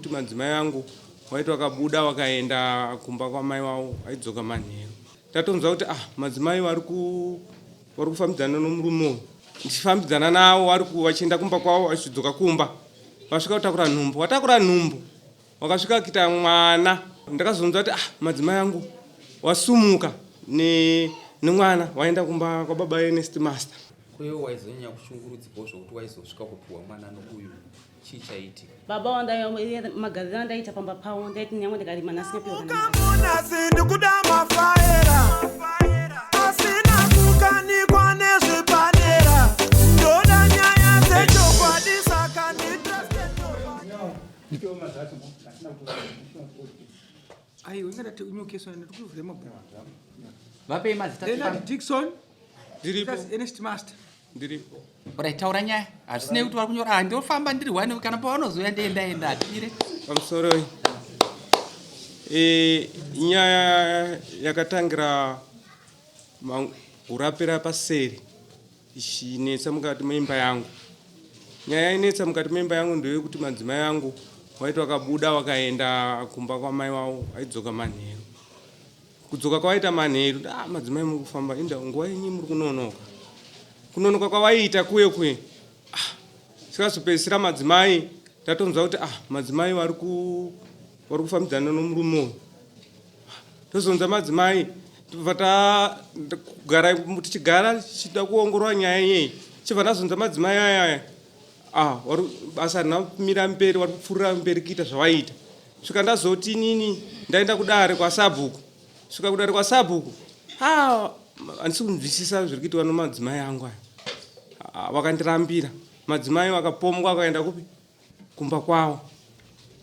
kuti madzimai angu waiti wakabuda wakaenda kumba kwamai wavo waidzoka manheru. Tatonzwa kuti madzimai vari kufambidzana nomurume ndichifambidzana navo vachienda kumba kwavo vachidzoka kumba vasvika kutakura nhumbu. Watakura nhumbu wakasvika kuita mwana. Ndakazonzwa kuti madzimai angu wasumuka nemwana waenda kumba kwababa Ernest Master. Kwewo waizonyanya kushungurudzikwa zvokuti waizosvika kupuwa mwana nokuyu chii chaitika? Baba wangu magazi andaita pamba pao ndaiti nyangu ndikarima nasingapiwa kana kamuna sindikuda mafaera asina kukanikwa nezvipanera ndoda nyaya dzechokwadisa Vapei mazita Dixon Ndiripo. Ernest Master. Ndiripo. taura nyaya hazvinei kuti vari kunyora ndofamba ndiri hwane kana pavanozoya ndendaenda atire Pamusoro nyaya yakatangira kurapira paseri ichinetsa mukati meimba yangu. Nyaya inetsa mukati meimba yangu ndeyekuti madzimai angu waiti wakabuda wakaenda kumba kwamai wavo waidzoka manheru. Kudzoka kwawaita manheru madzimai muri kufamba inda nguva yenyu muri kunonoka. Kunonoka kwavaita kuye sikazopedzisira madzimai tatonzwa kuti madzimai vari kufambidzana nomurume. Tozonza madzimai tichigara tichida kuongorora nyaya iyeyi chibva ndazonza madzimai aya basa rina kumira mberi vari kupfuurira mberi kuita zvavaita. Svika ndazoti inini ndaenda kudare kwasabhuku. Svika kudare kwasabhuku handisi kunzwisisa zviri kuitwa nomadzimai angu aya. Vakandirambira madzimai vakapomwa vakaenda kupi kumba kwavo.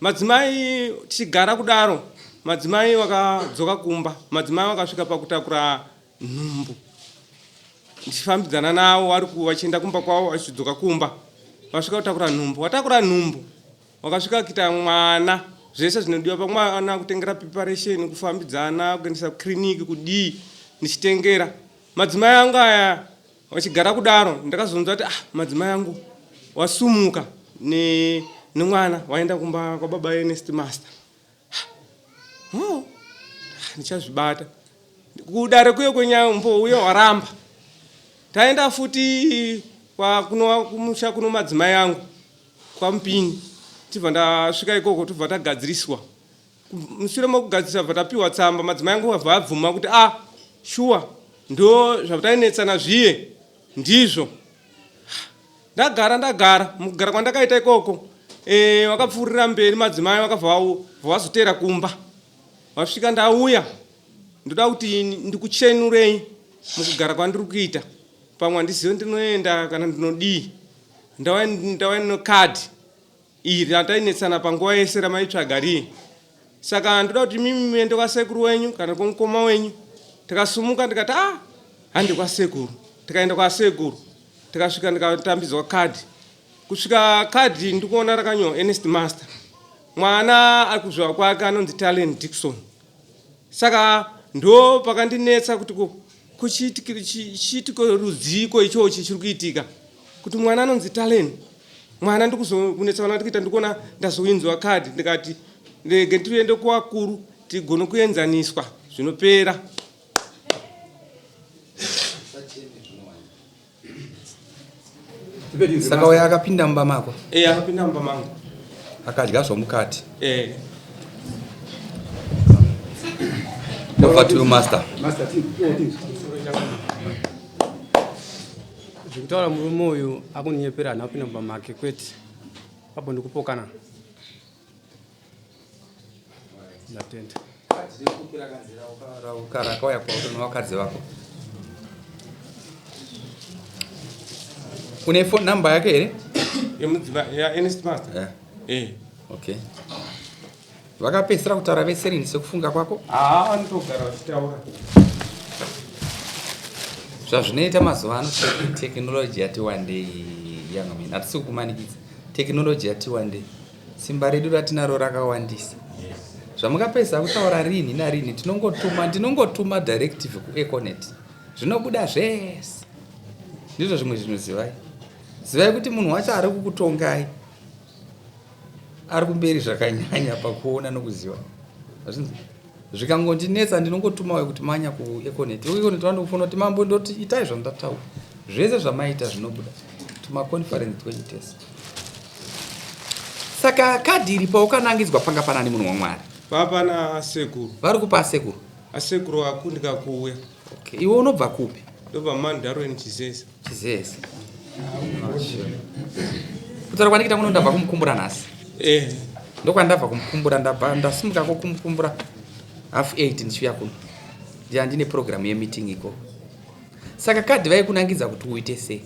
Madzimai tichigara kudaro madzimai vakadzoka kumba. Madzimai vakasvika pakutakura nhumbu ndichifambidzana navo vachienda kumba kwavo vachidzoka kumba vasvika kutakura nhumbu. Watakura nhumbu wakasvika kuita mwana. Zvese zvinodiwa pamwana kutengera preparation kufambidzana kuendesa kliniki kudii ndichitengera. Madzimai angu aya vachigara kudaro ndakazonzwa kuti madzimai angu wasumuka nemwana waenda kumba kwababa Ernest Master. Ndichazvibata kudare kuye kwenyaya uye waramba. Taenda futi kumusha kuno madzimai angu kwaMupini. Tibva ndasvika ikoko tobva tagadziriswa. Mushure mokugadziriswa bva tapiwa tsamba madzimai angu abva abvuma kuti shuwa ndo zvatainetsana zviye ndizvo. Ndagara mukugara kwandakaita ikoko wakapfuurira mberi madzimai vakabva vazotera kumba. Vasvika ndauya ndoda kuti ndikuchenurei mukugara kwandiri kuita pamwe handizive ndinoenda kana ndinodii. Ndauya nokadhi iri ratainetsana panguva yese ramaitsvaga riye. Saka ndoda kuti mimi muende kwasekuru wenyu kana kwamukoma wenyu. Tikasumuka ndikati handi kwasekuru. Tikaenda kwasekuru tikasvika ndikatambidzwa kadhi. Kusvika kadhi ndikuona rakanyorwa Ernest Master. Mwana ari kuzvarwa kwake anonzi Talent Dixon. Saka ndo pakandinetsa kuti kuchiitiko rudziko ichochi chiri kuitika kuti mwana anonzi Talent. Mwana ndikuzokunetsa ndikuita ndikuona ndazowinzwa kadhi ndikati ndege tiende kuvakuru tigone kuenzaniswa zvinopera. saka uya akapinda mumba mako? Akapinda mumba mangu akadya zvomukati. Over to you, Master. Zvekutaura murume uyu akuninyepera hana kupinda mumba make kwete. Apo ndikupokana. Ndatenda. Ukarakauya kwauto nevakadzi vako. Une phone number yake here? Ernest Master. Okay. Vakapedzisira kutaura vese rini sekufunga kwako? Vanotogara vachitaura. Zvazvinoita mazuva ano tekinoloji yati wandei young men. Hatisi kukumanikidza. Tekinoloji yati wandei. Simba redu ratinaro rakawandisa. Zvamukapedza kutaura rini narini ndinongotuma directive kuEconet. Zvinobuda zvese. Ndizvo zvimwe zvinhu zivai. Zivai kuti munhu wacho ari kukutongai. ari kumberi zvakanyanya pakuona nokuziva zvikangondinetsa ndinongotumawo kuti manya kueconet vandokufanira kuti mambo ndoti itai zvandataura zvese zvamaita zvinobuda tumaconference tweitesa saka kadhi iripo ukanangidzwa panga pana nemunhu waMwari papana asekuru vari kupa asekuru asekuru akundika kuuya okay. Iwe unobva kupi ndobva mandarweni chizese kutaura kwandikita kuno ndabva kumukumbura nhasi ndokwandabva kumukumbura ndasimuka kumukumbura half 8 ndichiuya kuno ndine programu yemeeting iko saka kadhi vaikunangidza kuti uite sei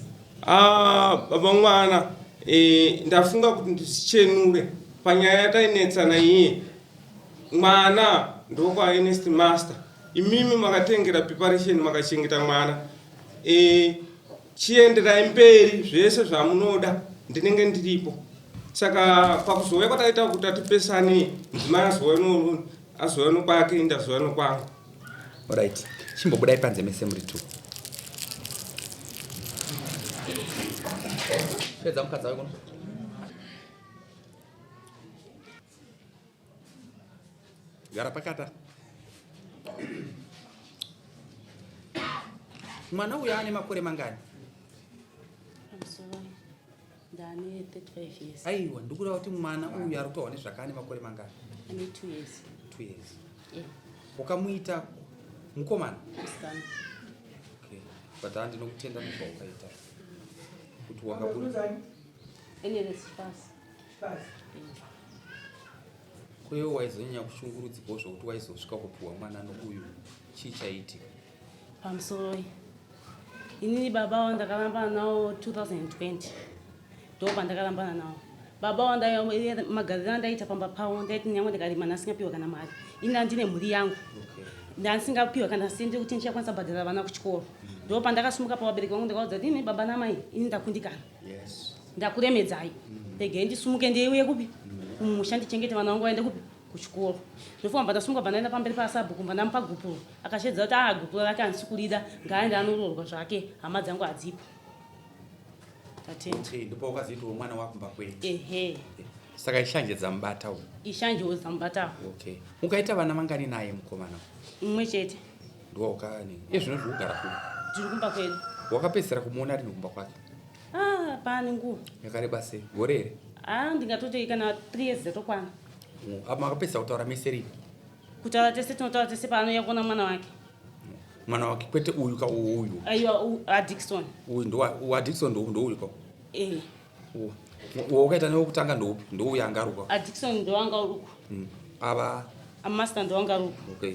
baba mwana ndafunga kuti ndichenure panyaya yatainetsana iye mwana ndokwa Ernest Master imimi makatengera preparation makachengeta mwana chienderai mberi zvese zvamunoda ndinenge ndiripo saka pakuzouya kwataita kuti atipesane mudzimai azouya nokwake ndazouya nokwangu alright chimbobudai panze mese muri 2 pedza mukadzi wako gara pakata mwana uyu ane makore mangani ndane 35 years aiwa ndikuda kuti mwana uyu ari kutaura nezvakane makore mangani ane 2 years 2 years yeah. ukamuita mukomana Musikana. okay. But ndinokutenda nezvaukaita kuti wakaburi ene respas kwewo waizonyanya kushungurudzikawo zvokuti waizosvika kupuwa mwana nouyu chii chaitika pamusoro inini baba wandakarambana nawo 2020 ndo pandakarambana nawo baba wamagariro andaita pamba pavo ndaiti nyange ndikarima ndasingapiwa kana mari ini ndine mhuri yangu ndasingapiwa kana sindi kuti ndichakwanisa bhadhara vana kuchikoro ndo pandakasumuka pavabereki vangu ndikaudza kuti ini baba namai ini ndakundikana ndakuremedzai ndege ndisumuke ndeiuye kupi kumusha ndichengete vana vangu vaende kupi kuchikoro ndofamba ndasumuka bandaenda pamberi pasabhuku mbandamupa gupuro akashedza kuti gupuro rake handisi kurida ngaaende anoroorwa zvake hama dzangu hadzipo ndipo ukazoitawo mwana wako mbakweni ehe saka ishanje dzamubatawo ishanjewo dzamubatawo okay mukaita vana mangani naye mukomana mumwe chete ndoukani izvino zvikugara kuno ndiri kumba kwedu wakapedzisira kumuona ari kumba kwake pane nguva yakareba sei gore here ndingatoti kana 3 years dzatokwana makapedzisa kutaura mese rini kutaura tese tinotaura tese paanouya kuona mwana mwana wake kwete uyu kauyu aiwa adikson uyu adikson ndouyu ka waukaita newokutanga ndouyu anga aruka adikson ndoanga uruku ava amaster ndoanga uruku okay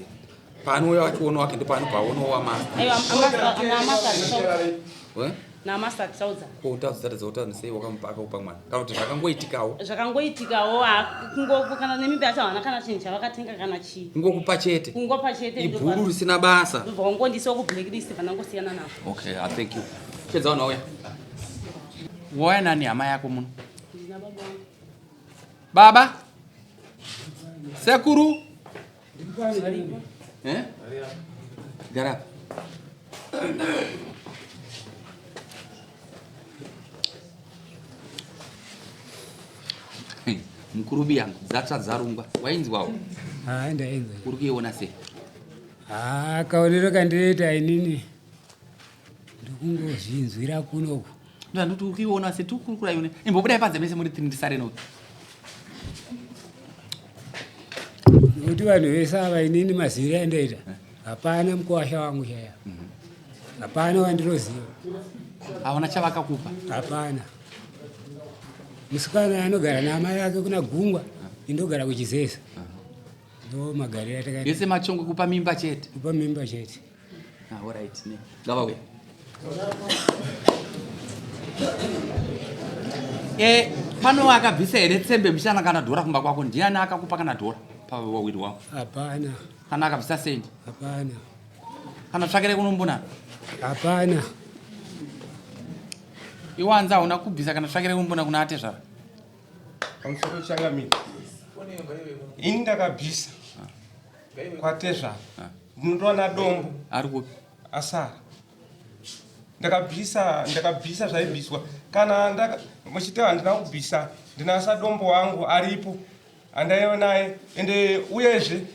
paanouya wachiona wake ndipano paonowa master aiwa namaster atisaudza koutauzata dzautaura sei wakamupa akaupa mwana kana kuti zvakangoitikawo kana nemimba yacho havana kana chinhu chavakatenga kana chii kungokupa chete kungopa chete ibhuru risina basa ndobva kungondisiwa kublacklist vanangosiyana navo okay thank you pedza vanhu wauya wauya nani hama yako muno ndina baba wangu baba sekuru gara mukurubi yangu dzatsva dzarungwa wainzwawo ndainzwa uri kuiona sei kaonero kandireita inini ndikungozvinzwira kunoku ndandoti uri kuiona sei tikukuraione imbobudai panze mese muri ndisare nokuti nokuti vanhu vese ava inini maziviro andaita hapana mukuwasha wangu chaya hapana wandiroziva hauna chavakakupa hapana musikana anogara namai ake kuna gungwa indogara kuchizesa ndo magariro atakaita yese machongo kupa mimba chete kupa mimba chete alright ne ngavauya pano akabvisa here tsembe mushana kana dhora kumba kwako ndiani akakupa kana dhora pawawiri wako hapana kana akabvisa sendi hapana kana tsvakere kunombona hapana iwanza hauna kubvisa kana tsvakere kunombona kuna ate zvara pamusoro changamira ini ndakabvisa kwatezvara ndinotowana dombo ari kupi asara ndakabvisa zvaibviswa kana muchitewa handina kubvisa ndinasa dombo wangu aripo andaiva naye ende uyezve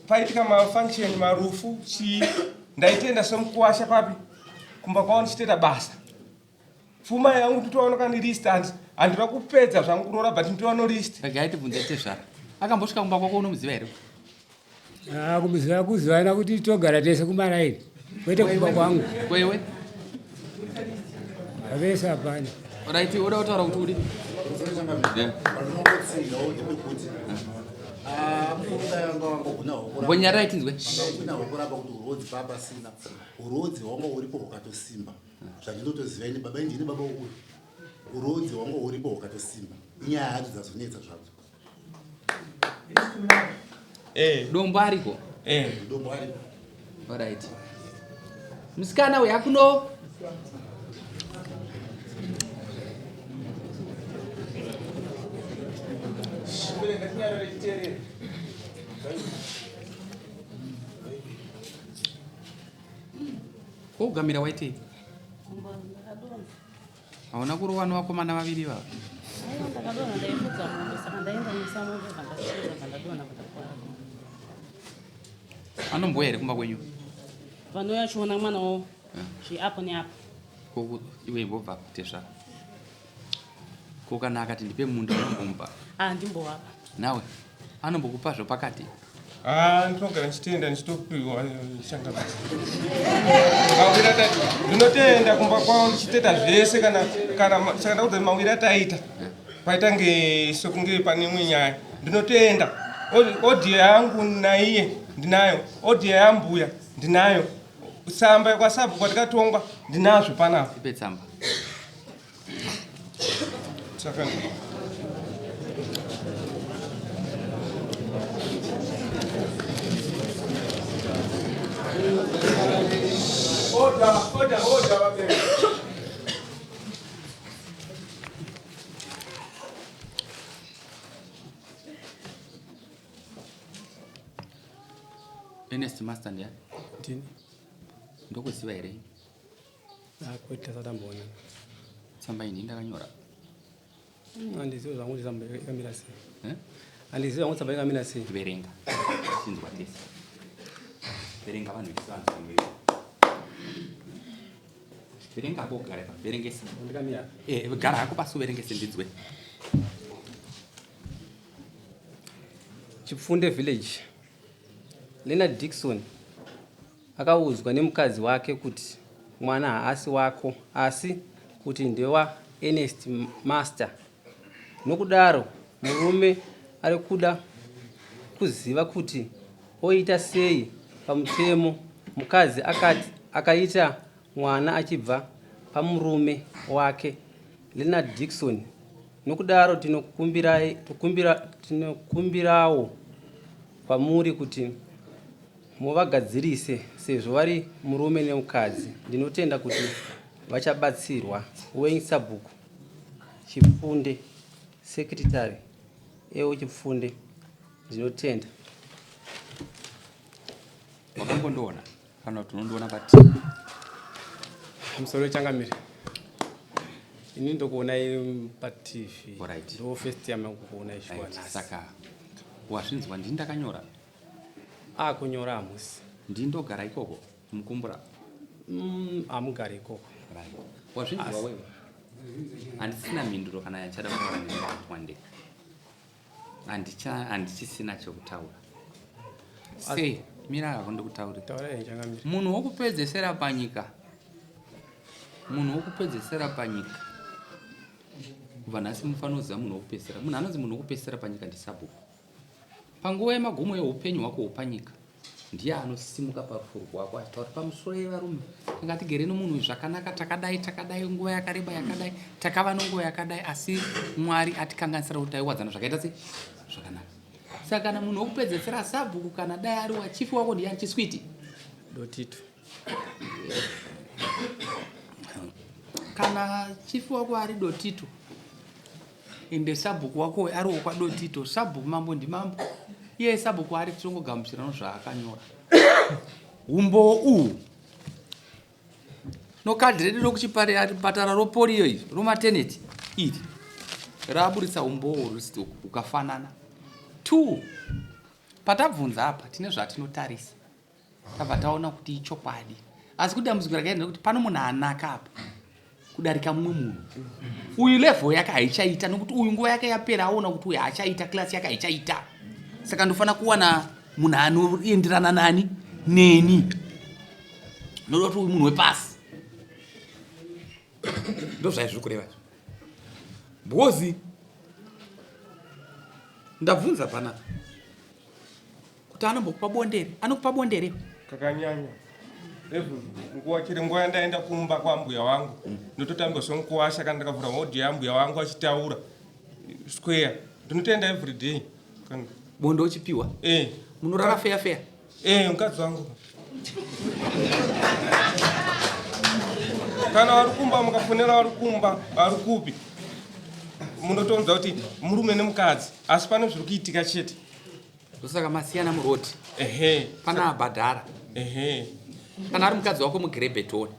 paitika mafunction marufu chii ndaitenda semukuwasha papi kumba kwavo ndichitoita basa pfuma yangu nditovaonoka nirist handina kupedza zvangu kurora but nditovaano list regai bvunze tezvara akambosvika kumba kwako unomuziva here kumuziva kuzivana kuti togara tese kumaraini kwete kumba kwangu kwewe avese hapana right oda kutaura kuti uri mbonyara itinzwe urodzi hwanga uripo hwakatosimba zvandinotoziva ini baba indini baba uyu urodzi hwanga uripo hwakatosimba inyaya hadzo dzazonetsa zvadzo dombo ariko dombo aripo right musikana uya kuno kogamira waitei hauna kurowa nevakomana vaviri vava ndakadonha ndaifudza mombe saka ndaenda musamombe vandasira vandadonha vandakwara anomboya here kumba kwenyu vanouya chiona mwanawo zviapo neapo koko iwe mbobva kutezvara ko kana akati ndipe munda unombomupa ndimbovapa nawe anombokupazvo pakati ndinogara ndichitenda ndichitopiwa shangabazi ndinotenda kumba kwavo ndichitoita zvese kana saka ndakudza mawiri ataita paita sekunge pane imwe nyaya ndinotenda odhiyo yangu naiye ndinayo odhiyo yambuya ndinayo tsamba kwasabhu kwatikatongwa ndinazvo panapo ipe tsamba saka Oda, baby. Ernest Master ndia ndini ndokuziva here kwete tatamboona tsamba ini ndakanyora handizivi zvangu kuti tsamba yakamira sei eh? handizivi zvangu tsamba yakamira sei verenga chinzwa tese verenga vanhu vechivanhu verenga ako ugare pa verengese ndikamira gara hako pasi uverengese ndidzwe Chipfunde village Leonard Dixon akaudzwa nemukadzi wake kuti mwana haasi wako asi kuti ndewa Ernest Master. Nokudaro murume ari kuda kuziva kuti oita sei pamutemo. Mukadzi akati akaita mwana achibva pamurume wake Leonard Dixon. Nokudaro tinokumbirawo kwamuri kuti muvagadzirise sezvo vari murume nemukadzi. Ndinotenda kuti vachabatsirwa. Wayne Sabhuku Chipfunde Secretary ewo Chipfunde. Ndinotenda. wakangondoona kana kuti unondoona pati musoro changamire ini ndokuona patv Alright. ndo first time kukuona ishwana saka wazvinzwa ndini ndakanyora kunyora hamusi ndindogara ikoko mukumbura hamugari ikoko wazvinzwa wewe handisina mhinduro kana yachada kutaura newande handichisina chekutaura sei mira hako ndikutaure taura changamire munhu wokupedzesera panyika kubva nhasi mufanira kuziva munhu wokupedzesera. Munhu anonzi munhu wokupedzesera panyika ndiSabhuku. Panguva yemagumo yeupenyu hwako hwepanyika ndiye anosimuka parufuro rwako achitaura pamusoro yevarume tanga tigere nomunhu zvakanaka takadai nguva yakareba yakadai takava nenguva yakadai asi Mwari atikanganisira kuti taiwadzana zvakaita sei zvakanaka. Saka kana munhu wokupedzesera Sabhuku kana dai ari wachifi wako ndiye anchiswiti Dotito kana chifi wako ari Dotito ende Sabhuku wako ari wokwaDotito. Sabhuku mambo ndimambo iye Sabhuku ari titongogamuchirano zvaakanyora umbo uhu nokadhi redu rokuchipatara ropoliyo izvi romaternity iri raburitsa umboo ukafanana. 2 patabvunza apa tine zvatinotarisa tabva taona kuti ichokwadi, asi kuti dambudziko rakaenda kuti pano munhu anaka apa kudarika mumwe munhu. Uyu level yake haichaita nokuti uyu nguva yake yapera aona kuti uyu haachaita, klasi yake haichaita. Saka ndofana kuwana munhu anoenderana nani neni. Noda kuti uyu munhu wepasi. Ndozvaizviri kureva. Bhozi ndabvunza panapa kuti anombokupa bondere, anokupa bondere kakanyanya. Nguva chiri nguva yandaenda kumba kwambuya wangu ndototamba sonkuwasha kana ndakavhura hodhi yambuya wangu achitaura square ndinotoenda everyday. bondo uchipiwa munorara feya feya. Mukadzi wangu kana vari kumba mukafonera vari kumba vari kupi munotonza kuti murume nemukadzi asi pane zviri kuitika chete. Ndosaka masiyana muroti pana abhadhara kana ari mukadzi wako mugirebhetoni.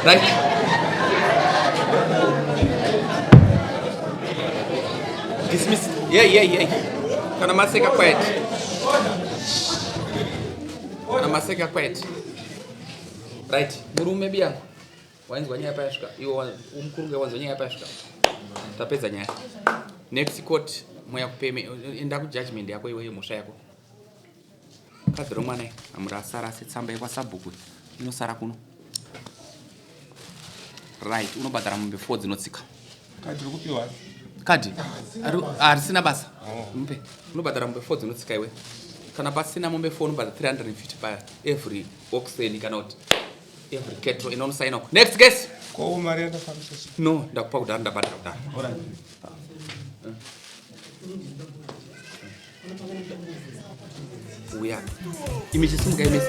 Right. Dismiss. Yeah. Kana maseka quiet. Kana maseka quiet. Right. Murume bia. Wanzwa nyaya payashuka. Iwo umkurunge wanzwa nyaya payashuka. Tapedza nyaya. Next court moya kupeme enda ku judgment yako iwe musha yako. Kadro mwana amurasara setsamba yakwa sabhuku. Inosara kuno. Right, unobhadhara mumbe 4 dzinotsika. Kadhi rikupiwa. Kadhi arisina basa. Mumbe unobhadhara mumbe 4 dzinotsika iwe. Kana pasina mumbe 4 unobhadhara 350 pa every oxen kana kuti every ketro inonosaina. Next guess. Ko mari ndafambisa. No, ndakupa kudhara ndabhadhara kudhara. Alright. Uya. Imechisimuka imesi.